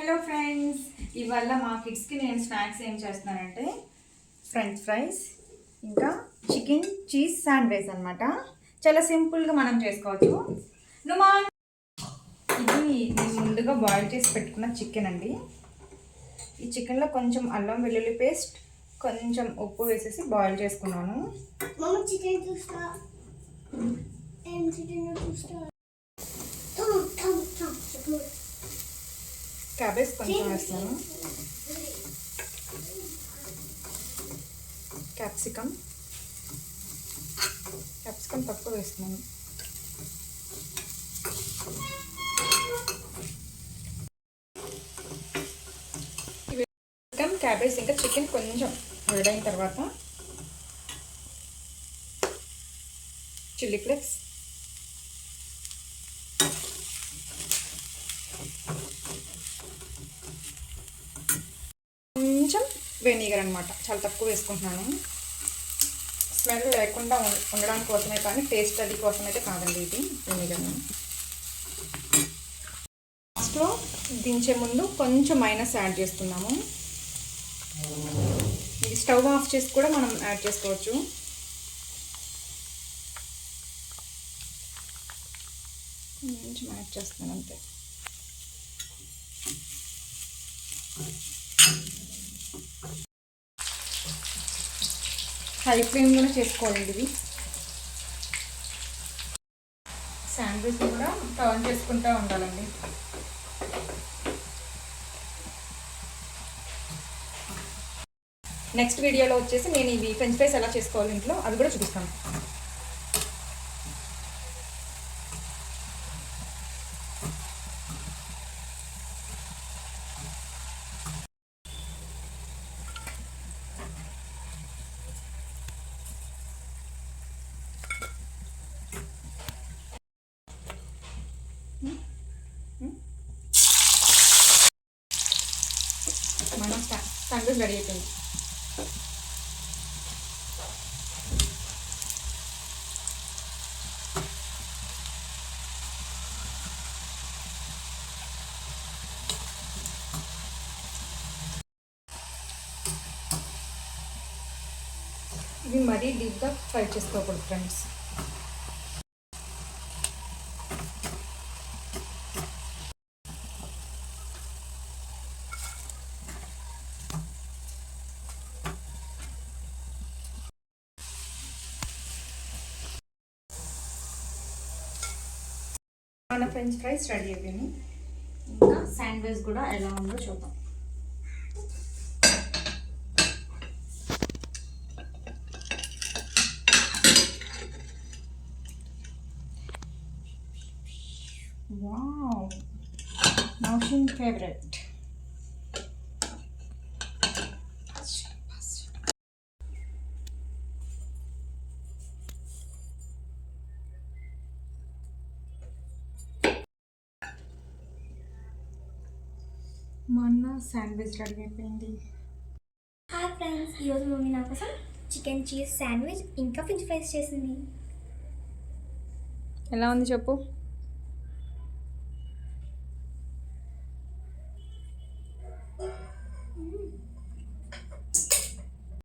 Hello friends, ఇవాళ మా కిడ్స్కి నేను స్నాక్స్ ఏం చేస్తున్నానంటే ఫ్రెంచ్ ఫ్రైస్ ఇంకా చికెన్ చీజ్ శాండ్విచ్ అనమాట. చాలా సింపుల్గా మనం చేసుకోవచ్చు. ఇది నేను ముందుగా బాయిల్ చేసి పెట్టుకున్న చికెన్ అండి. ఈ చికెన్లో కొంచెం అల్లం వెల్లుల్లి పేస్ట్, కొంచెం ఉప్పు వేసేసి బాయిల్ చేసుకున్నాను. క్యాబేజ్ కొంచెం వేస్తాను, క్యాప్సికమ్ తక్కువ వేస్తున్నాను. క్యాబేజ్ ఇంకా చికెన్ కొంచెం వేడైన తర్వాత చిల్లీ ఫ్లేక్స్, కొంచెం వెనిగర్ అనమాట, చాలా తక్కువ వేసుకుంటున్నాను. స్మెల్ లేకుండా ఉండడానికి కోసమే కానీ టేస్ట్ అది కోసం అయితే కాదండి ఇది వెనిగర్. లాస్ట్లో దించే ముందు కొంచెం మైనస్ యాడ్ చేస్తున్నాము. ఇది స్టవ్ ఆఫ్ చేసి కూడా మనం యాడ్ చేసుకోవచ్చు. కొంచెం యాడ్ చేస్తాను అంతే. హై ఫ్లేమ్లోనే చేసుకోవాలండి ఇది. శాండ్విచ్ కూడా టర్న్ చేసుకుంటూ ఉండాలండి. నెక్స్ట్ వీడియోలో వచ్చేసి నేను ఇవి ఫ్రెంచ్ ఫ్రైస్ ఎలా చేసుకోవాలి ఇంట్లో అది కూడా చూపిస్తాను. మన శాండ్విచ్ రెడీ అయిపోయింది. ఇది మరీ డీప్గా ఫ్రై చేసుకోకూడదు ఫ్రెండ్స్. మన ఫ్రెంచ్ ఫ్రైస్ రెడీ అయిపోయింది. ఇంకా శాండ్విచ్ కూడా ఎలా ఉందో చూద్దాం. Wow, Naushin favourite. మొన్న శాండ్విచ్ రెడీ అయిపోయింది. హాయ్ ఫ్రెండ్స్, ఈరోజు మమ్మీ నా కోసం చికెన్ చీజ్ శాండ్విచ్ ఇంకా ఫ్రెంచ్ ఫ్రైస్ చేసింది. ఎలా ఉంది చెప్పు.